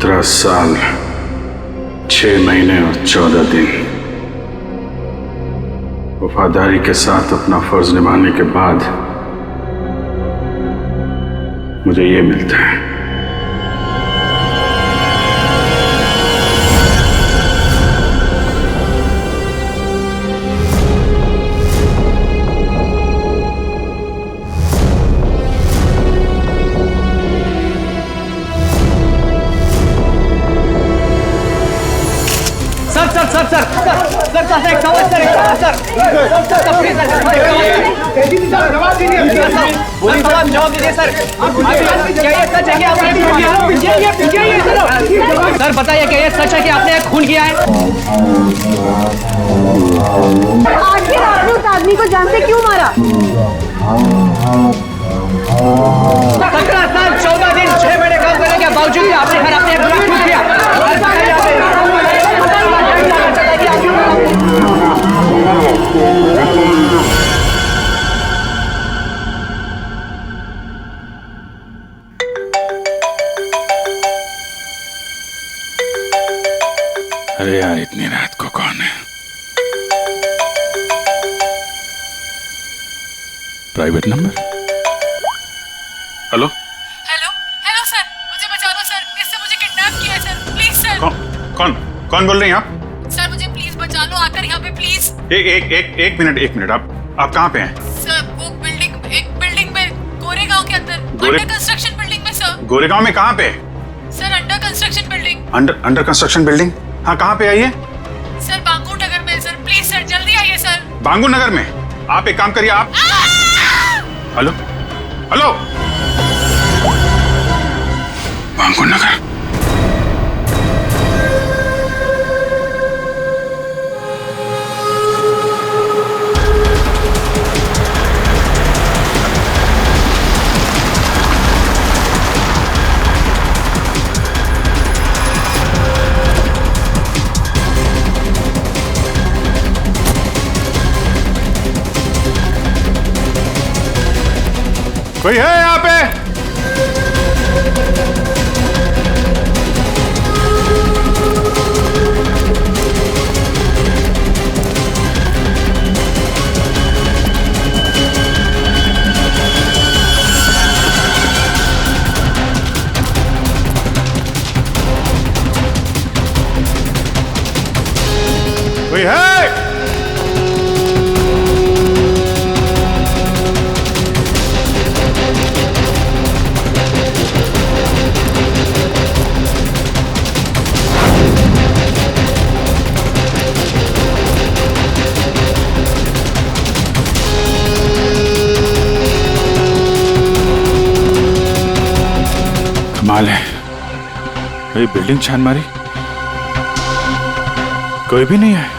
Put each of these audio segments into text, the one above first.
17 साल 6 महीने और 14 दिन वफादारी के साथ अपना फर्ज निभाने के बाद मुझे ये मिलता है। जवाब दीजिए सर। क्या ये सच है कि आपने सर बताइए क्या ये सच है कि आपने खून किया है? आखिर आपने उस आदमी को जान से क्यों मारा? 17 साल 14 दिन 6 महीने काम करने के बावजूद आपने घर अपने खून किया। अरे यार, इतनी रात को कौन है? Private number? Hello hello hello sir, मुझे बचा दो सर, इससे मुझे किडनैप किया है सर, प्लीज सर। कौन बोल रही हैं आप? सर मुझे प्लीज बचा लो, आकर यहाँ पे प्लीज। एक मिनट आप कहाँ पे हैं? सर वो एक बिल्डिंग में, गोरेगांव के अंदर, अंडर कंस्ट्रक्शन बिल्डिंग में सर। गोरेगांव में कहाँ पे? Sir under construction building. Under construction building? हाँ, कहाँ पे आइए? सर बांगूर नगर में सर, प्लीज सर जल्दी आइए सर। बांगूर नगर में? आप एक काम करिए, आप हेलो बांगूर नगर। कोई है यहाँ पे? कोई है? कमाल है, ये बिल्डिंग छान मारी, कोई भी नहीं है।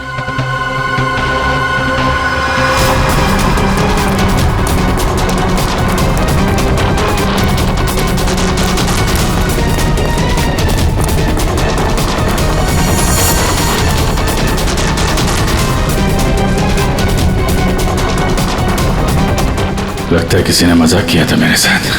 लगता है किसी ने मजाक किया था मेरे साथ।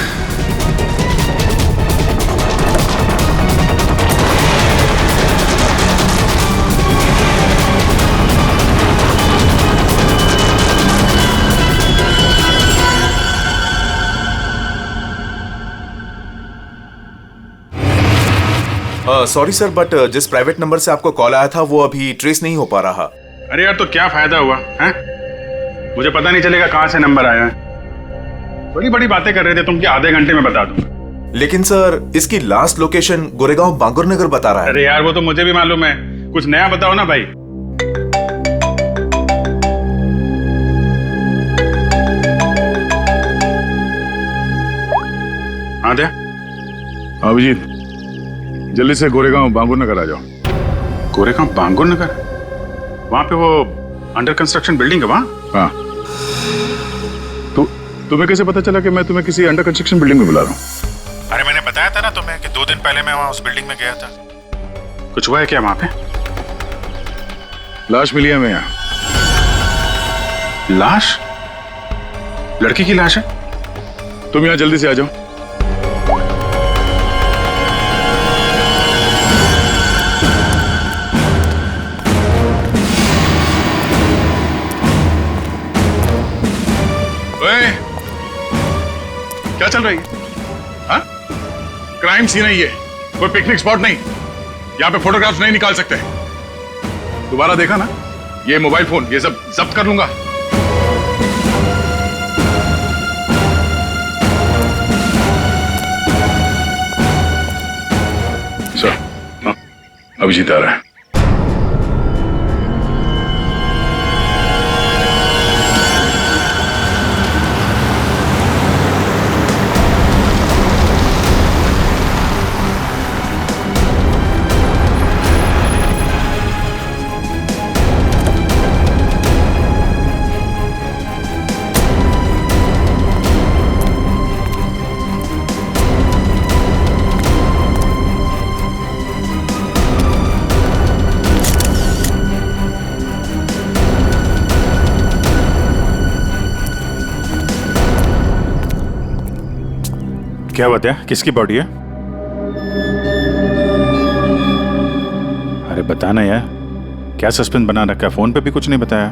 सॉरी सर, बट जिस प्राइवेट नंबर से आपको कॉल आया था वो अभी ट्रेस नहीं हो पा रहा। अरे यार, तो क्या फायदा हुआ है? मुझे पता नहीं चलेगा कहां से नंबर आया है। बड़ी बड़ी बातें कर रहे थे तुम कि आधे घंटे में बता दूंगा। लेकिन सर इसकी लास्ट लोकेशन गोरेगांव बांगुर नगर बता रहा है। अरे यार, वो तो मुझे भी मालूम है, कुछ नया बताओ ना भाई। हाँ दे अभिजीत, जल्दी से गोरेगांव बांगुर नगर आ जाओ। गोरेगांव बांगुर नगर? वहां पे वो अंडर कंस्ट्रक्शन बिल्डिंग है वहां? हाँ। तुम्हें कैसे पता चला कि मैं तुम्हें किसी अंडर कंस्ट्रक्शन बिल्डिंग में बुला रहा हूँ? अरे मैंने बताया था ना तुम्हें कि 2 दिन पहले मैं वहां उस बिल्डिंग में गया था। कुछ हुआ है क्या वहां पे? लाश मिली है मैं यहाँ। लाश? लड़की की लाश है? तुम यहाँ जल्दी से आ जाओ। क्या चल रही है? हाँ? क्राइम सीन है ये, कोई पिकनिक स्पॉट नहीं। यहाँ पे फोटोग्राफ्स नहीं निकाल सकते। दोबारा देखा ना, ये मोबाइल फोन ये सब जब्त कर लूंगा। सर, हाँ, अभिजीत आ रहा है। क्या बात है? किसकी बॉडी है? अरे बताना यार, क्या सस्पेंस बना रखा है? फोन पे भी कुछ नहीं बताया।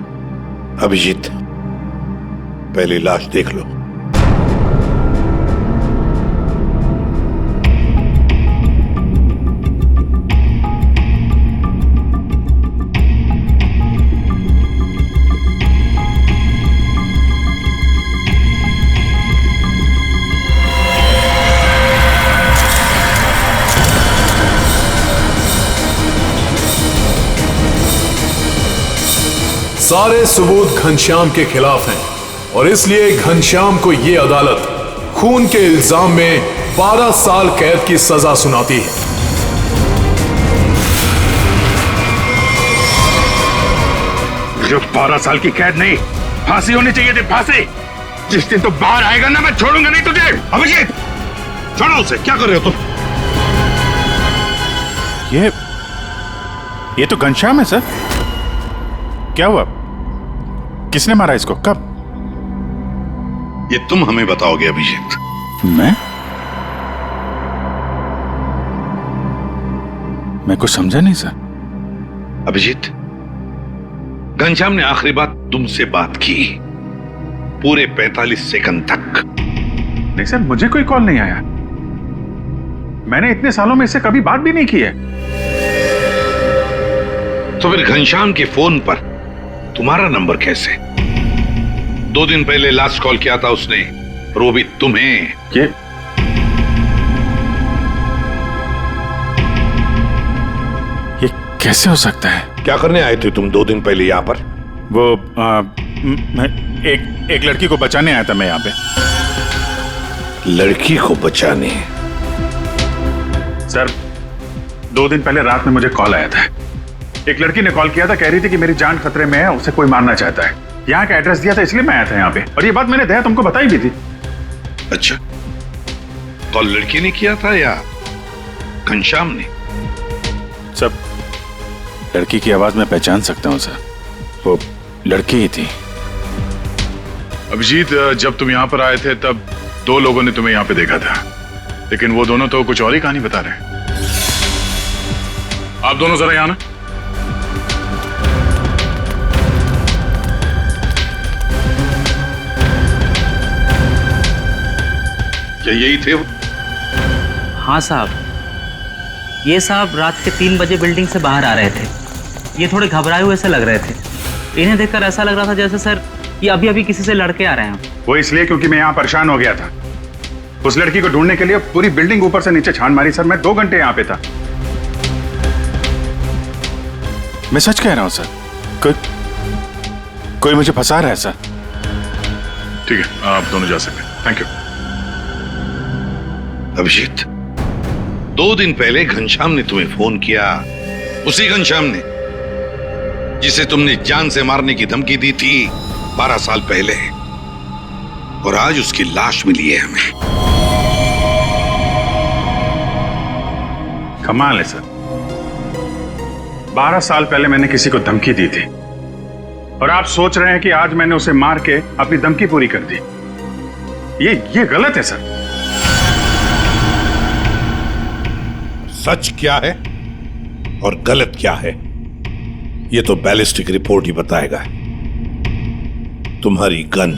अभिजीत, पहले लाश देख लो। सारे सबूत घनश्याम के खिलाफ हैं और इसलिए घनश्याम को यह अदालत खून के इल्जाम में 12 साल कैद की सजा सुनाती है। जो 12 साल की कैद नहीं, फांसी होनी चाहिए थी, फांसी। जिस दिन तो बाहर आएगा ना, मैं छोड़ूंगा नहीं तुझे। अभिजीत, छोड़ो उसे। क्या कर रहे हो तुम? ये तो घनश्याम है सर। क्या हुआ? किसने मारा इसको? कब? ये तुम हमें बताओगे अभिजीत। मैं कुछ समझा नहीं सर। अभिजीत, घनश्याम ने आखिरी बात तुमसे बात की पूरे 45 सेकंड तक। नहीं सर, मुझे कोई कॉल नहीं आया। मैंने इतने सालों में इससे कभी बात भी नहीं की है। तो फिर घनश्याम के फोन पर तुम्हारा नंबर कैसे? 2 दिन पहले लास्ट कॉल किया था उसने, और वो भी तुम्हें। ये कैसे हो सकता है? क्या करने आए थे तुम 2 दिन पहले यहाँ पर? वो एक लड़की को बचाने आया था मैं यहाँ पे। लड़की को बचाने? सर, 2 दिन पहले रात में मुझे कॉल आया था। एक लड़की ने कॉल किया था, कह रही थी कि मेरी जान खतरे में है, उसे कोई मारना चाहता है। यहाँ का एड्रेस दिया था, इसलिए मैं आया था यहाँ पे। और ये बात मैंने दया तुमको बताई भी थी। अच्छा, कॉल लड़की ने किया था या घनश्याम ने? सब लड़की की आवाज में पहचान सकता हूँ सर, वो लड़की ही थी। अभिजीत, जब तुम यहाँ पर आए थे तब 2 लोगों ने तुम्हें यहाँ पे देखा था, लेकिन वो दोनों तो कुछ और ही कहानी बता रहे हैं। आप दोनों जरा यहाँ ना। क्या यही थे वो? हाँ साहब, ये साहब रात के 3 बजे बिल्डिंग से बाहर आ रहे थे। ये थोड़े घबराए हुए से लग रहे थे। इन्हें देखकर ऐसा लग रहा था जैसे सर ये अभी अभी किसी से लड़के आ रहे हैं। वो इसलिए क्योंकि मैं यहाँ परेशान हो गया था। उस लड़की को ढूंढने के लिए पूरी बिल्डिंग ऊपर से नीचे छान मारी सर। मैं 2 घंटे यहाँ पे था। मैं सच कह रहा हूँ सर, कोई मुझे फंसा रहा है सर। ठीक है, आप दोनों जा सकते हैं। Thank you. अभिजीत, 2 दिन पहले घनश्याम ने तुम्हें फोन किया, उसी घनश्याम ने जिसे तुमने जान से मारने की धमकी दी थी 12 साल पहले, और आज उसकी लाश मिली है हमें। कमाल है सर, 12 साल पहले मैंने किसी को धमकी दी थी और आप सोच रहे हैं कि आज मैंने उसे मार के अपनी धमकी पूरी कर दी। ये गलत है सर। सच क्या है और गलत क्या है, यह तो बैलिस्टिक रिपोर्ट ही बताएगा। तुम्हारी गन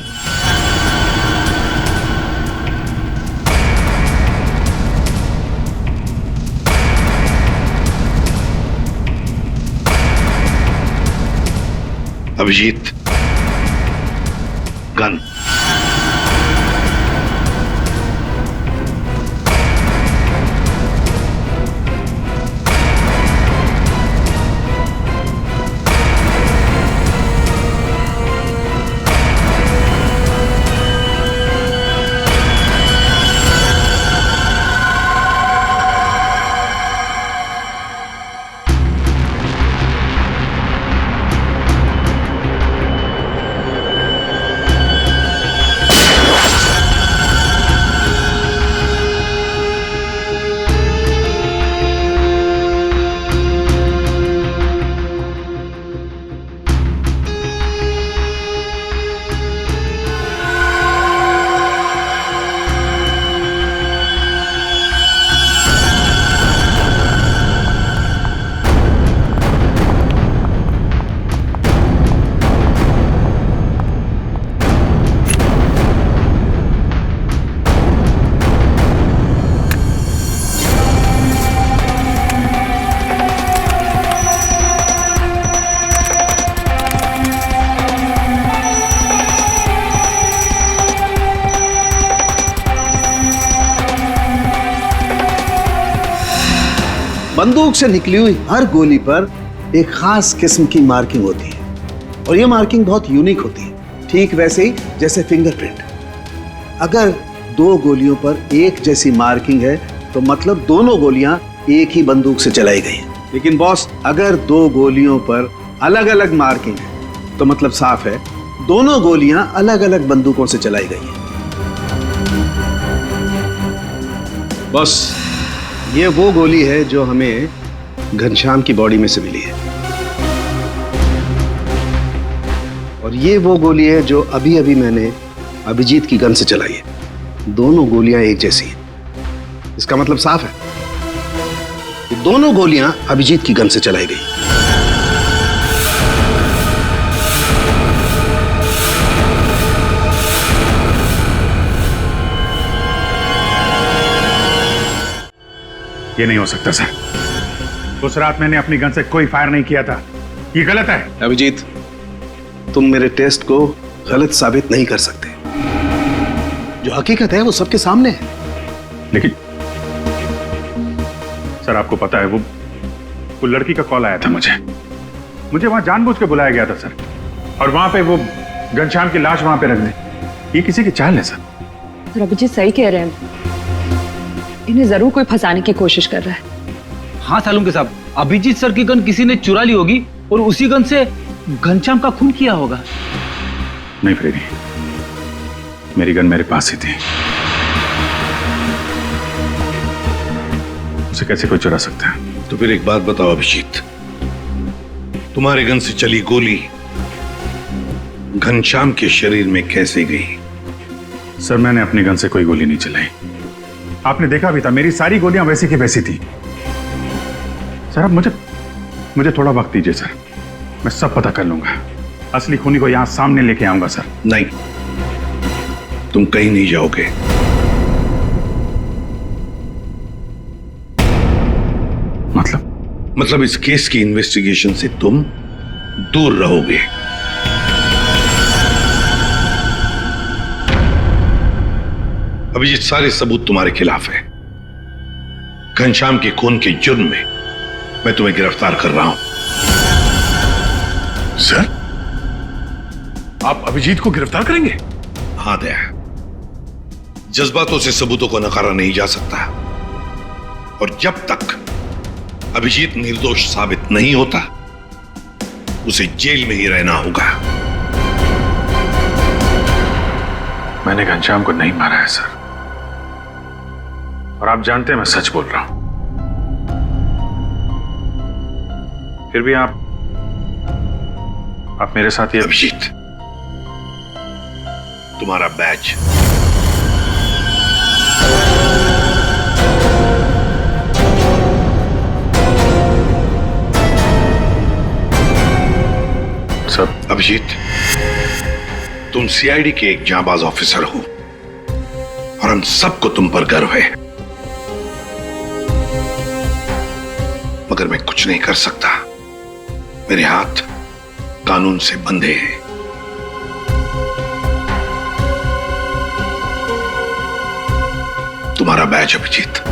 अभिजीत, गन। बंदूक से निकली हुई हर गोली पर एक खास किस्म की मार्किंग होती है और यह मार्किंग बहुत यूनिक होती है, ठीक वैसे ही जैसे फिंगरप्रिंट। अगर दो गोलियों पर एक जैसी मार्किंग है तो मतलब दोनों गोलियां एक ही बंदूक से चलाई गई हैं। लेकिन बॉस, अगर दो गोलियों पर अलग अलग मार्किंग है तो मतलब साफ है दोनों गोलियां अलग अलग बंदूकों से चलाई गई हैं। बॉस, ये वो गोली है जो हमें घनश्याम की बॉडी में से मिली है और ये वो गोली है जो अभी अभी मैंने अभिजीत की गन से चलाई है। दोनों गोलियां एक जैसी हैं। इसका मतलब साफ है कि दोनों गोलियां अभिजीत की गन से चलाई गई। ये नहीं हो सकता सर। उस रात मैंने अपनी गन से कोई फायर नहीं किया था। ये गलत है। अभिजीत, तुम मेरे टेस्ट को गलत साबित नहीं कर सकते। जो हकीकत है वो सबके सामने है। लेकिन सर, आपको पता है वो लड़की का कॉल आया था मुझे वहां जानबूझ के बुलाया गया था सर, और वहां पे वो घनश्याम की लाश वहां पे रख दी। ये किसी की चाल है सर। अभिजीत सही कह रहे हैं, इन्हें जरूर कोई फंसाने की कोशिश कर रहा है। हाँ सालुंके साहब, अभिजीत सर की गन किसी ने चुरा ली होगी और उसी गन से घनश्याम का खून किया होगा। नहीं फ्रेडी, मेरी गन मेरे पास ही थी। उसे कैसे कोई चुरा सकता है? तो फिर एक बात बताओ अभिजीत, तुम्हारे गन से चली गोली घनश्याम के शरीर में कैसे गई? सर, मैंने अपनी गन से कोई गोली नहीं चलाई। आपने देखा भी था, मेरी सारी गोलियां वैसी की वैसी थी। सर, अब मुझे थोड़ा वक्त दीजिए सर, मैं सब पता कर लूंगा। असली खूनी को यहां सामने लेके आऊंगा सर। नहीं, तुम कहीं नहीं जाओगे। मतलब इस केस की इन्वेस्टिगेशन से तुम दूर रहोगे। अभिजीत, सारे सबूत तुम्हारे खिलाफ है। घनश्याम के खून के जुर्म में मैं तुम्हें गिरफ्तार कर रहा हूं। सर, आप अभिजीत को गिरफ्तार करेंगे? हाँ दया, जज्बातों से सबूतों को नकारा नहीं जा सकता, और जब तक अभिजीत निर्दोष साबित नहीं होता उसे जेल में ही रहना होगा। मैंने घनश्याम को नहीं मारा है सर, और आप जानते हैं मैं सच बोल रहा हूं। फिर भी आप मेरे साथ ही। अभिजीत, तुम्हारा बैच। सब अभिजीत, तुम सीआईडी के एक जांबाज ऑफिसर हो और हम सबको तुम पर गर्व है, मगर मैं कुछ नहीं कर सकता। मेरे हाथ कानून से बंधे हैं। तुम्हारा बैच अभिजीत।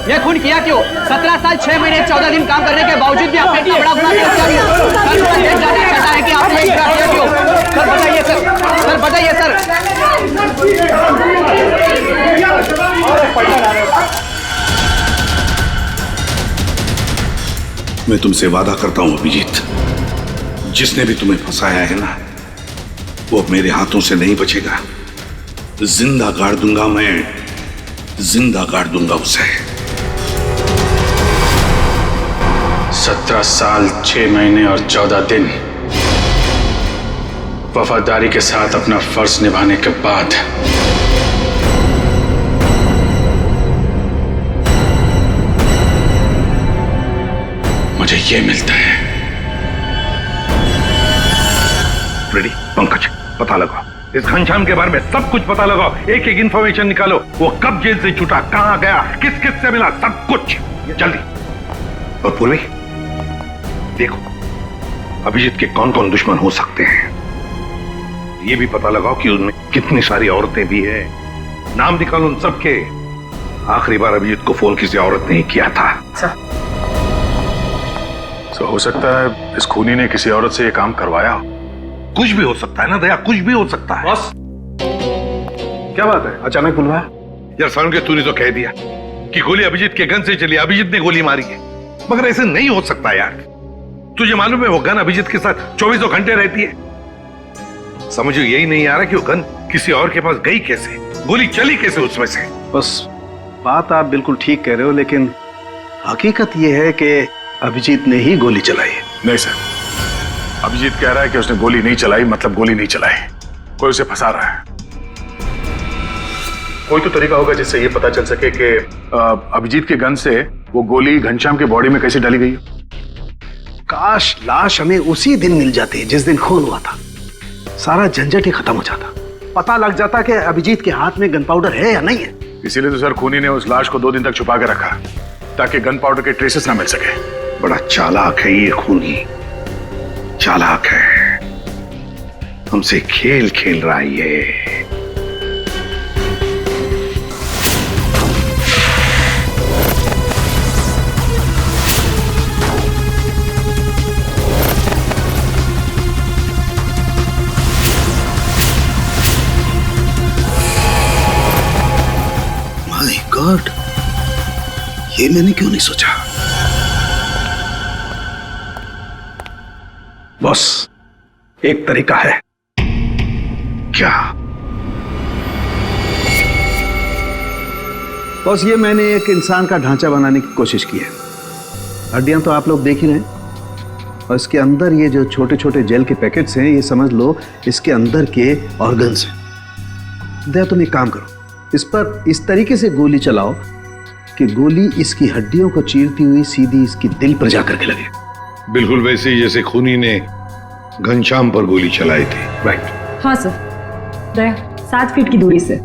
ये खून किया क्यों? 17 साल 6 महीने 14 दिन काम करने के बावजूद भी आपने इतना बड़ा गुनाह क्यों किया? सर पूरा देश जानना चाहता है कि आपने ये गुनाह किया क्यों? सर बताइए सर बताइए सर। मैं तुमसे वादा करता हूं अभिजीत, जिसने भी तुम्हें फंसाया है ना, वो अब मेरे हाथों से नहीं बचेगा। जिंदा गाड़ दूंगा मैं, जिंदा गाड़ दूंगा उसे। 17 साल 6 महीने और 14 दिन वफादारी के साथ अपना फर्ज निभाने के बाद मुझे ये मिलता है। रेडी? पंकज, पता लगाओ इस घनश्याम के बारे में, सब कुछ पता लगाओ, एक एक इंफॉर्मेशन निकालो। वो कब जेल से छूटा, कहां गया, किस किस से मिला, सब कुछ जल्दी। और पूर्वी, देखो अभिजीत के कौन कौन दुश्मन हो सकते हैं, ये भी पता लगाओ कि उनमें कितनी सारी औरतें भी है। नाम निकालो उन सबके। आखिरी बार अभिजीत को फोन किसी औरत ने ही किया था। तो हो सकता है इस खूनी ने किसी औरत से ये काम करवाया। कुछ भी हो सकता है ना दया, कुछ भी हो सकता है। बॉस, क्या बात है, अचानक बुलवाया? यार सारुण के तूने तो कह दिया कि गोली अभिजीत के गन से चली, अभिजीत ने गोली मारी है, मगर ऐसे नहीं हो सकता यार। तुझे मालूम है वो गन अभिजीत के साथ 24 घंटे रहती है। समझ यही नहीं आ रहा कि वो गन किसी और के पास गई कैसे, गोली चली कैसे उसमें से। बस बात आप बिल्कुल ठीक कह रहे हो, लेकिन हकीकत यह है कि अभिजीत ने ही गोली चलाई है। नहीं सर, अभिजीत कह रहा है कि उसने गोली नहीं चलाई, मतलब गोली नहीं चलाई, कोई उसे फंसा रहा है। कोई तो तरीका होगा जिससे ये पता चल सके कि अभिजीत के गन से वो गोली घनश्याम के बॉडी में कैसे डाली गई। काश लाश हमें उसी दिन मिल जाती जिस दिन खून हुआ था, सारा झंझट ही खत्म हो जाता, पता लग जाता कि अभिजीत के हाथ में गन पाउडर है या नहीं है। इसीलिए तो सर खूनी ने उस लाश को 2 दिन तक छुपा के रखा, ताकि गन पाउडर के ट्रेसेस ना मिल सके। बड़ा चालाक है ये खूनी, चालाक है, हमसे खेल खेल रहा है ये। माय गॉड, ये मैंने क्यों नहीं सोचा। बॉस, एक तरीका है। क्या? बॉस, ये मैंने एक इंसान का ढांचा बनाने की कोशिश की है। हड्डियां तो आप लोग देख ही रहे हैं, और इसके अंदर ये जो छोटे छोटे जेल के पैकेट्स हैं, ये समझ लो इसके अंदर के ऑर्गन्स हैं। दया, तुम एक काम करो, इस पर इस तरीके से गोली चलाओ कि गोली इसकी हड्डियों को चीरती हुई सीधी इसकी दिल पर जाकर के लगे। बिल्कुल वैसे ही जैसे खूनी ने घनश्याम पर गोली चलाई थी। राइट। हाँ सर, दया 7 फीट की दूरी से।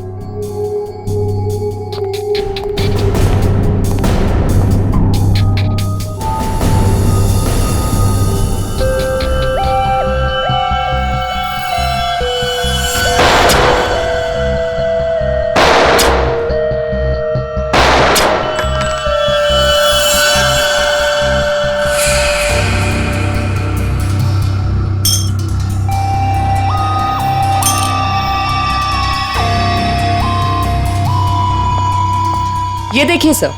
ये देखिए सर,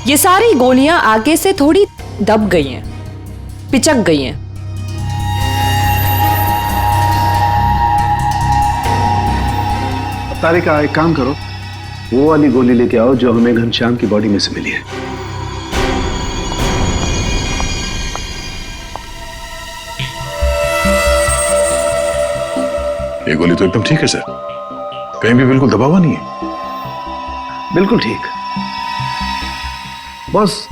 ये सारी गोलियां आगे से थोड़ी दब गई हैं, पिचक गई हैं। तारिका, एक काम करो, वो वाली गोली लेके आओ जो हमें घनश्याम की बॉडी में से मिली है। ये गोली तो एकदम ठीक है सर, कहीं भी बिल्कुल दबा हुआ नहीं है। बिल्कुल ठीक। बॉस,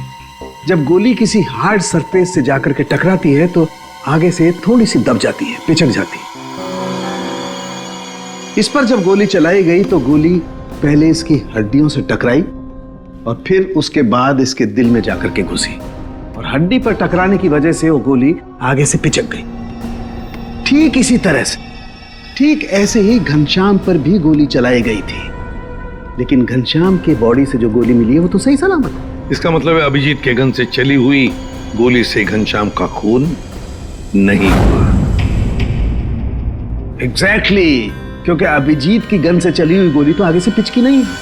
जब गोली किसी हार्ड सरफेस से जाकर के टकराती है तो आगे से थोड़ी सी दब जाती है, पिचक जाती है। इस पर जब गोली चलाई गई तो गोली पहले इसकी हड्डियों से टकराई और फिर उसके बाद इसके दिल में जाकर के घुसी और हड्डी पर टकराने की वजह से वो गोली आगे से पिचक गई। ठीक इसी तरह से, ठीक ऐसे ही घनश्याम पर भी गोली चलाई गई थी, लेकिन घनश्याम के बॉडी से जो गोली मिली है वो तो सही सलामत है। इसका मतलब है अभिजीत के गन से चली हुई गोली से घनश्याम का खून नहीं हुआ। एग्जैक्टली, क्योंकि अभिजीत की गन से चली हुई गोली तो आगे से पिचकी नहीं है।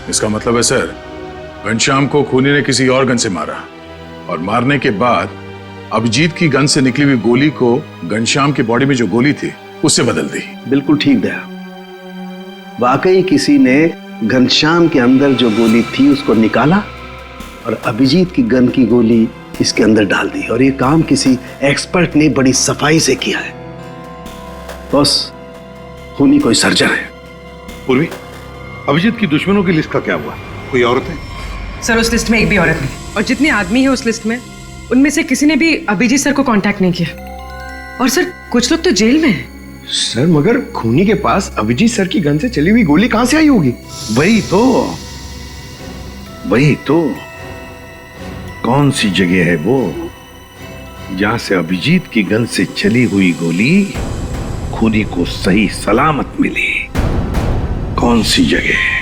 इसका मतलब है सर, घनश्याम को खूनी ने किसी और गन से मारा और मारने के बाद अभिजीत की गन से निकली हुई गोली को घनश्याम की बॉडी में जो गोली थी उससे बदल दी। बिल्कुल ठीक दया, वाकई किसी ने घनश्याम के अंदर जो गोली थी उसको निकाला और अभिजीत की गन की गोली इसके अंदर डाल दी, और ये काम किसी एक्सपर्ट ने बड़ी सफाई से किया है। बस खूनी कोई सर्जन है। पूर्वी, अभिजीत की दुश्मनों की लिस्ट का क्या हुआ? कोई औरत है? सर उस लिस्ट में एक भी औरत नहीं, और जितने आदमी हैं उस लिस्ट में उनमें से किसी ने भी अभिजीत सर को कांटेक्ट नहीं किया। और सर कुछ लोग तो जेल में हैं। सर मगर खूनी के पास अभिजीत सर की गन से चली हुई गोली कहां से आई होगी? वही तो कौन सी जगह है वो जहां से अभिजीत की गन से चली हुई गोली खूनी को सही सलामत मिली? कौन सी जगह?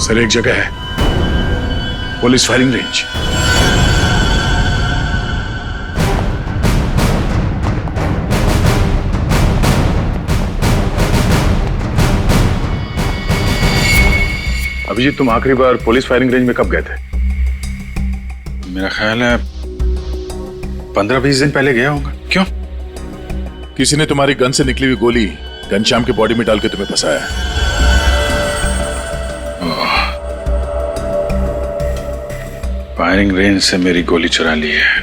सर एक जगह है, पुलिस फायरिंग रेंज। अभिजीत, तुम आखिरी बार पुलिस फायरिंग रेंज में कब गए थे? मेरा ख्याल है 15-20 दिन पहले गया होगा। क्यों? किसी ने तुम्हारी गन से निकली हुई गोली घनश्याम की बॉडी में डाल के तुम्हें फंसाया है। फायरिंग रेंज से मेरी गोली चुरा ली है,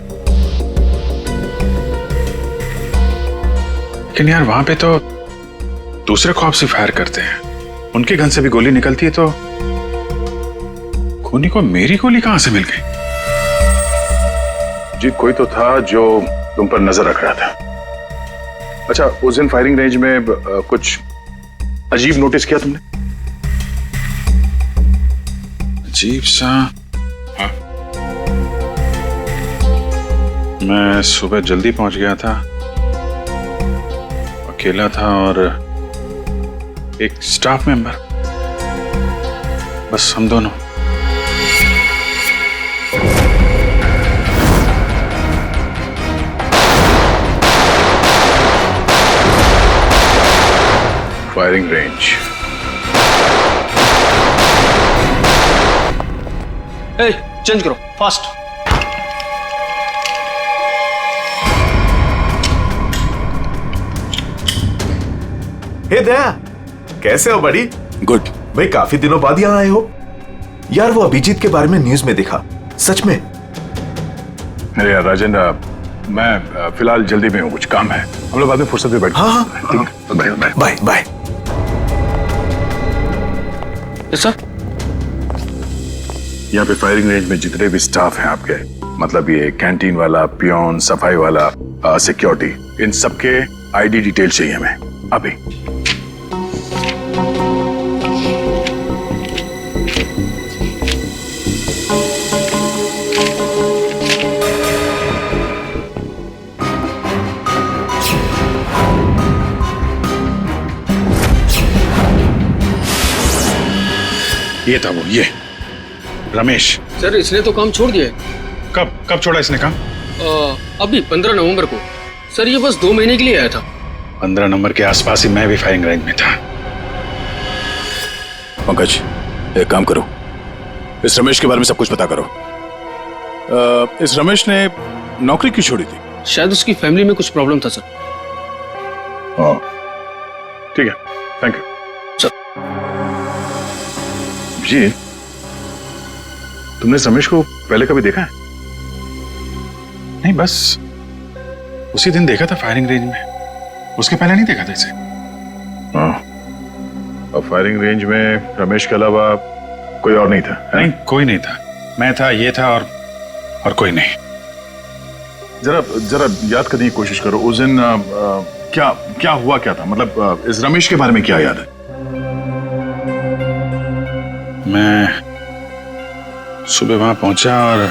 लेकिन यार वहां पे तो दूसरे खौफ से फायर करते हैं, उनके गन से भी गोली निकलती है, तो खूनी को मेरी गोली कहां से मिल गई? जी कोई तो था जो तुम पर नजर रख रहा था। अच्छा, उस दिन फायरिंग रेंज में कुछ अजीब नोटिस किया तुमने? अजीब सा? हाँ, मैं सुबह जल्दी पहुंच गया था, अकेला था और एक स्टाफ मेंबर, बस हम दोनों। Firing range. चेंज करो फास्ट। हे दया, कैसे हो बड़ी? गुड। भाई काफी दिनों बाद यहाँ आए हो। यार वो अभिजीत के बारे में न्यूज में देखा, सच में? अरे यार राजेंद्र, मैं फिलहाल जल्दी में हूँ, कुछ काम है, हम लोग बाद में फुर्सत में बैठ। हाँ ठीक है, बाय बाय बाय। सर, यहाँ पे फायरिंग रेंज में जितने भी स्टाफ हैं आपके, मतलब ये कैंटीन वाला, पियोन, सफाई वाला, सिक्योरिटी, इन सबके आईडी डिटेल चाहिए हमें अभी। ये था वो, ये रमेश। सर इसने तो काम छोड़ दिया है। कब छोड़ा इसने काम? अभी 15 नवंबर को। सर ये बस 2 महीने के लिए आया था। 15 नंबर के आसपास ही मैं भी फायरिंग रेंज में था। पंकज, एक काम करो, इस रमेश के बारे में सब कुछ पता करो। इस रमेश ने नौकरी क्यों छोड़ी थी? शायद उसकी फैमिली में कुछ प्रॉब्लम था सर। ठीक है, थैंक यू सर। जी, तुमने इस रमेश को पहले कभी देखा है? नहीं, बस उसी दिन देखा था फायरिंग रेंज में, उसके पहले नहीं देखा था इसे। हाँ, और फायरिंग रेंज में रमेश के अलावा कोई और नहीं था? नहीं, कोई नहीं था। मैं था, ये था और कोई नहीं। जरा जरा याद करने की कोशिश करो, उस दिन क्या हुआ, क्या था? मतलब इस रमेश के बारे में क्या याद है? मैं सुबह वहां पहुंचा और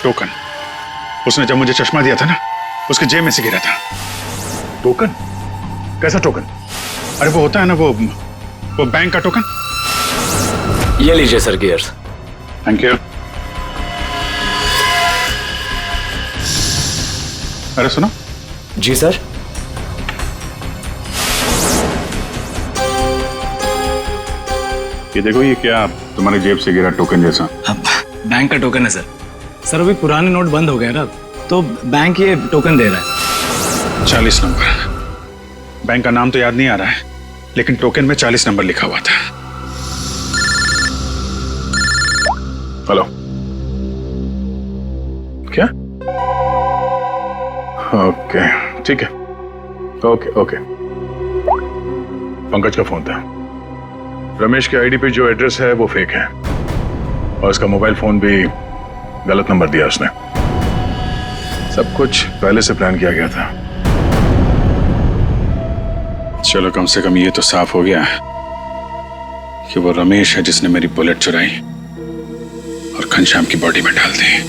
टोकन, उसने जब मुझे चश्मा दिया था ना, उसके जेब में से गिरा था। टोकन? कैसा टोकन? अरे वो होता है ना, वो बैंक का टोकन। ये लीजिए सर गियर्स। Thank you. अरे सुनो। जी सर। ये देखो, ये क्या तुम्हारे जेब से गिरा टोकन जैसा? बैंक का टोकन है सर। सर अभी पुराने नोट बंद हो गए ना, तो बैंक ये टोकन दे रहा है। 40 नंबर। बैंक का नाम तो याद नहीं आ रहा है, लेकिन टोकन में 40 नंबर लिखा हुआ था। हेलो, क्या? ओके, ठीक है। ओके। पंकज का फोन था। रमेश के आईडी पे जो एड्रेस है वो फेक है, और उसका मोबाइल फोन भी गलत नंबर दिया उसने। सब कुछ पहले से प्लान किया गया था। चलो, कम से कम ये तो साफ हो गया कि वो रमेश है जिसने मेरी बुलेट चुराई और घनश्याम की बॉडी में डाल दी।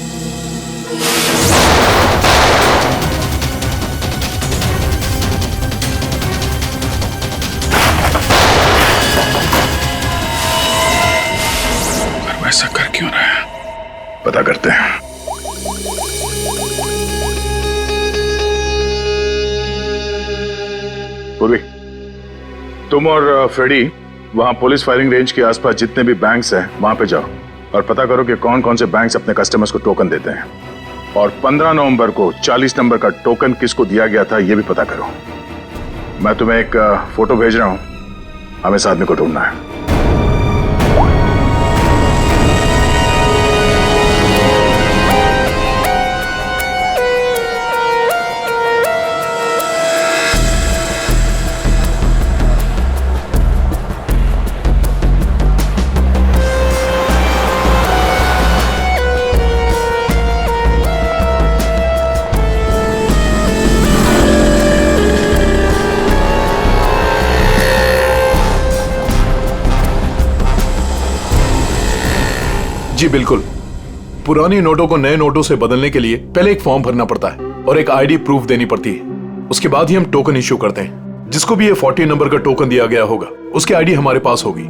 पर वो ऐसा कर क्यों रहा है? पता करते हैं। पूर्वी, तुम और फ्रेडी वहां पुलिस फायरिंग रेंज के आसपास जितने भी बैंक्स हैं वहां पे जाओ और पता करो कि कौन कौन से बैंक्स अपने कस्टमर्स को टोकन देते हैं, और 15 नवंबर को 40 नंबर का टोकन किसको दिया गया था ये भी पता करो। मैं तुम्हें एक फोटो भेज रहा हूं, हमें इस आदमी को ढूंढना है। जी बिल्कुल। पुरानी नोटों को नए नोटों से बदलने के लिए पहले एक फॉर्म भरना पड़ता है और एक आईडी प्रूफ देनी पड़ती है। उसके बाद ही हम टोकन इश्यू करते हैं। जिसको भी ये 40 नंबर का टोकन दिया गया होगा उसकी आईडी हमारे पास होगी।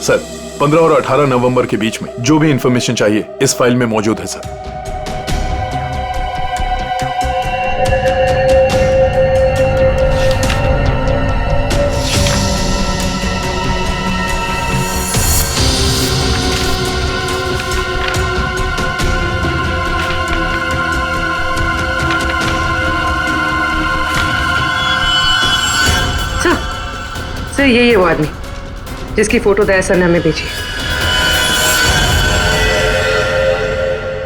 सर 15 और 18 नवंबर के बीच में जो भी इंफॉर्मेशन चाहिए इस फाइल में मौजूद है सर। सर यही वो आदमी जिसकी फोटो दया सर ने हमें भेजी।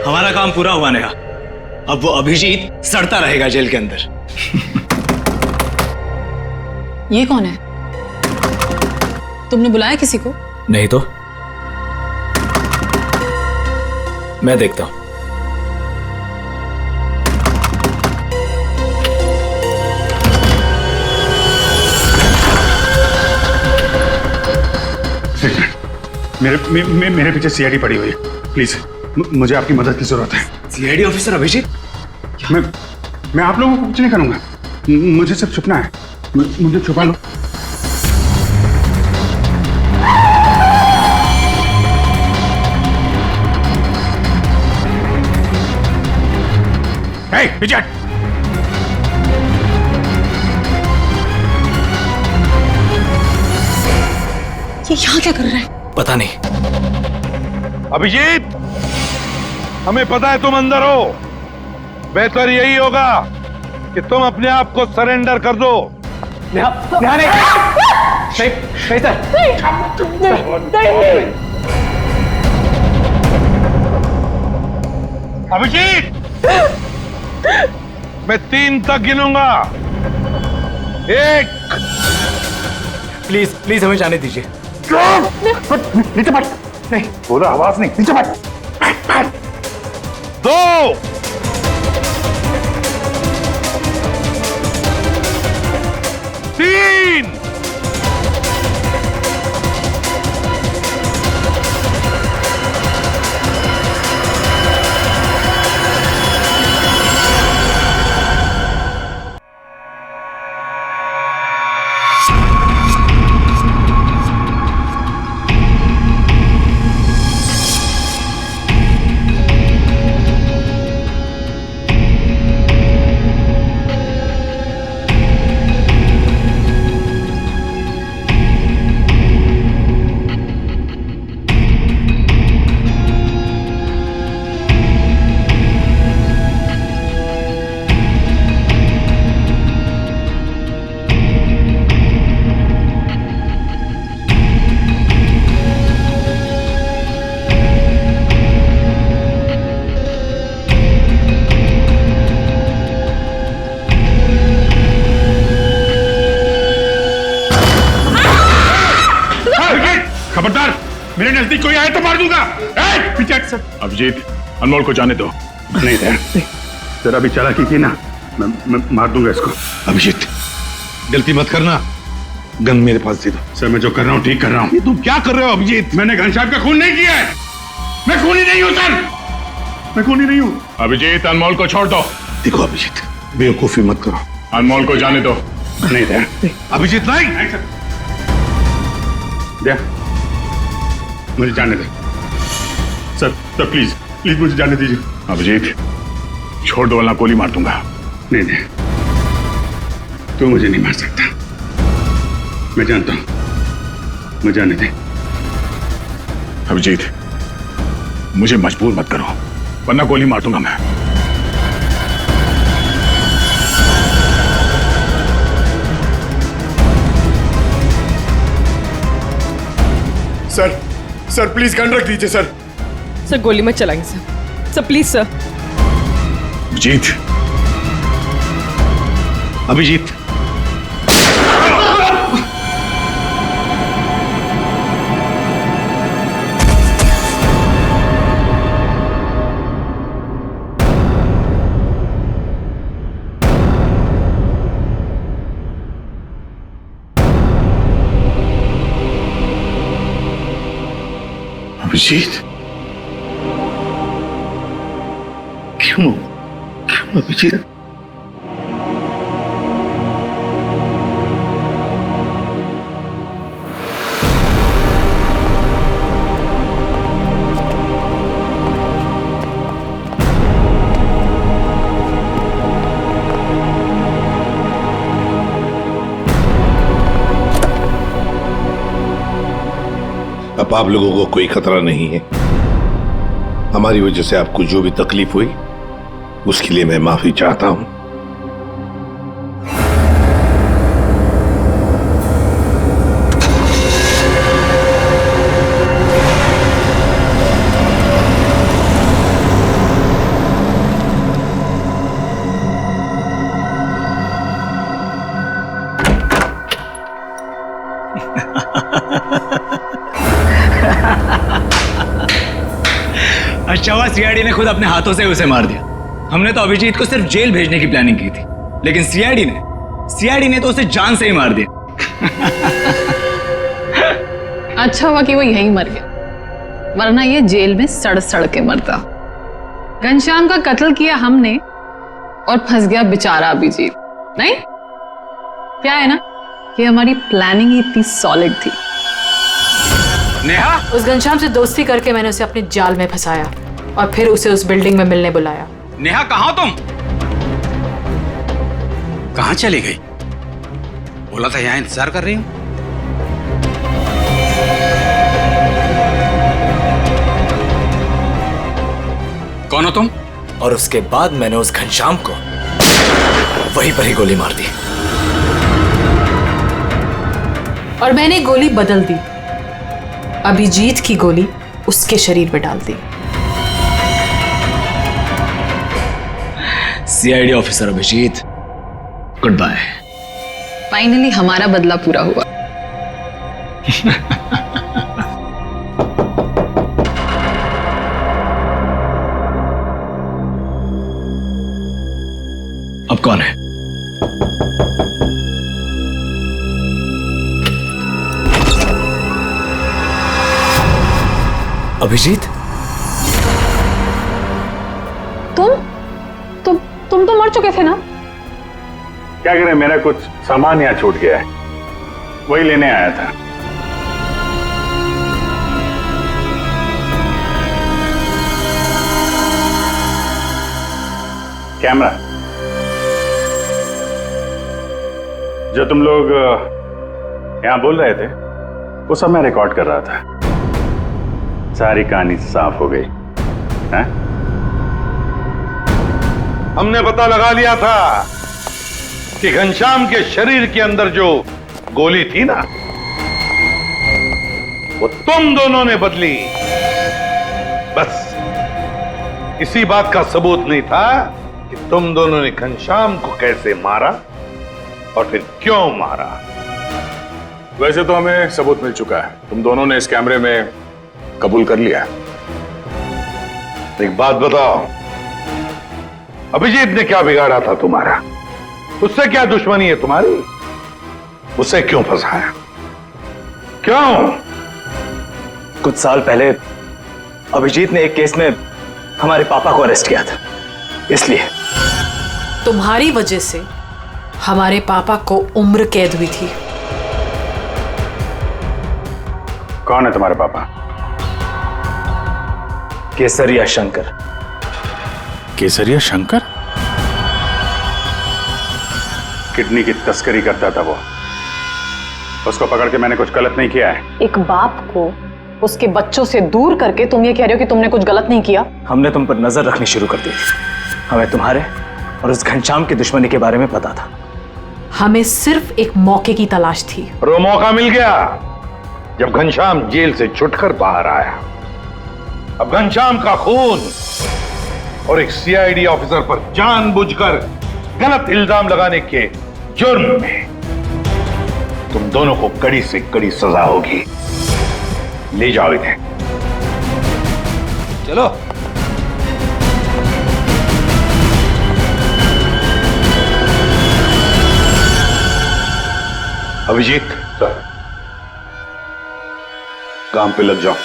हमारा काम पूरा हुआ नेहा। अब वो अभिजीत सड़ता रहेगा जेल के अंदर। ये कौन है? तुमने बुलाया किसी को? नहीं तो मैं देखता हूं। मेरे पीछे सीआईडी पड़ी हुई है। प्लीज, मुझे आपकी मदद की जरूरत है। CID officer Abhijeet? मैं आप लोगों को कुछ नहीं करूंगा। मुझे सिर्फ छुपना है। मुझे छुपा लो। विजय, ये यहाँ क्या कर रहा है? पता नहीं। अभिजीत, हमें पता है तुम अंदर हो। बेहतर यही होगा कि तुम अपने आप को सरेंडर कर दो। नहीं सर। अभिजीत, मैं 3 तक गिनूंगा। 1। प्लीज प्लीज हमें जाने दीजिए। नीचे बैठ। नहीं बोला, आवाज नहीं, नीचे बैठ। 2। 3। खबरदार, मेरे नजदीक कोई आए तो मार दूंगा। पीछे हट सर। अभिजीत, अनमोल को जाने दो। नहीं जरा भी चालाकी की ना, मैं मार दूंगा इसको। अभिजीत, गलती मत करना। गन मेरे पास दे दो। सर मैं जो कर रहा हूँ ठीक कर रहा हूँ। ये तुम क्या कर रहे हो अभिजीत? मैंने घनश्याम का खून नहीं किया है। मैं खूनी नहीं हूँ सर, मैं खूनी नहीं हूँ। अभिजीत, अनमोल को छोड़ दो। देखो अभिजीत, बेवकूफी मत करो। अनमोल को जाने दो। नहीं अभिजीत, नहीं। दे, मुझे जाने दे सर। सर प्लीज प्लीज मुझे जाने दीजिए। अभिजीत, छोड़ दो वरना गोली मार दूंगा। नहीं तू मुझे नहीं मार सकता, मैं जानता हूं। मुझे जाने दे। अभिजीत, मुझे मजबूर मत करो वरना गोली मार दूंगा मैं। सर प्लीज गन रख दीजिए सर। सर गोली मत चलाएंगे sir. Sir please sir. Abhijeet, Abhijeet, Abhijeet, क्यों अभिजीत? अब आप लोगों को कोई खतरा नहीं है। हमारी वजह से आपको जो भी तकलीफ हुई उसके लिए मैं माफी चाहता हूं। अच्छा हुआ सीआईडी ने खुद अपने हाथों से उसे मार दिया। हमने तो अभिजीत को सिर्फ जेल भेजने की प्लानिंग की थी, लेकिन सीआईडी ने तो उसे जान से ही मार दिया। अच्छा हुआ कि वो यहीं मर गया, वरना ये जेल में सड़ सड़ के मरता। घनश्याम का कत्ल किया हमने और फंस गया बेचारा अभिजीत। नहीं, क्या है ना कि हमारी प्लानिंग ही इतनी सॉलिड थी। नेहा, उस घनश्याम से दोस्ती करके मैंने उसे अपने जाल में फंसाया और फिर उसे उस बिल्डिंग में मिलने बुलाया। नेहा, कहाँ तुम? कहाँ चली गई? बोला था यहाँ इंतजार कर रही हूँ। कौन हो तुम? और उसके बाद मैंने उस घनश्याम को वहीं पर ही गोली मार दी। और मैंने गोली बदल दी, अभिजीत की गोली उसके शरीर पे डाल दी। CID officer Abhijeet, good bye. Finally हमारा बदला पूरा हुआ। अब कौन है? अभिजीत? तुम तो मर चुके थे ना? क्या करें, मेरा कुछ सामान यहाँ छूट गया है, वही लेने आया था। कैमरा जो तुम लोग यहां बोल रहे थे वो सब मैं रिकॉर्ड कर रहा था। सारी कहानी साफ हो गई है? हमने पता लगा लिया था कि घनश्याम के शरीर के अंदर जो गोली थी ना, वो तुम दोनों ने बदली। बस इसी बात का सबूत नहीं था कि तुम दोनों ने घनश्याम को कैसे मारा और फिर क्यों मारा। वैसे तो हमें सबूत मिल चुका है, तुम दोनों ने इस कैमरे में कबूल कर लिया। एक बात बताओ, अभिजीत ने क्या बिगाड़ा था तुम्हारा? उससे क्या दुश्मनी है तुम्हारी? उसे क्यों फंसाया? क्यों? कुछ साल पहले अभिजीत ने एक केस में हमारे पापा को अरेस्ट किया था, इसलिए। तुम्हारी वजह से हमारे पापा को उम्र कैद हुई थी। कौन है तुम्हारे पापा? केसरिया शंकर। केसरिया शंकर? किडनी की तस्करी करता था वो। उसको पकड़ के मैंने कुछ गलत नहीं किया है। एक बाप को उसके बच्चों से दूर करके तुम ये कह रहे हो कि तुमने कुछ गलत नहीं किया? हमने तुम पर नजर रखनी शुरू कर दी थी। हमें तुम्हारे और उस घनश्याम की दुश्मनी के बारे में पता था। हमें सिर्फ एक मौके की तलाश थी और वो मौका मिल गया जब घनश्याम जेल से छुटकर बाहर आया। अब घनश्याम का खून और एक सीआईडी ऑफिसर पर जानबूझकर गलत इल्जाम लगाने के जुर्म में तुम दोनों को कड़ी से कड़ी सजा होगी। ले जाओ इन्हें। चलो। अभिजीत, काम पे लग जाओ।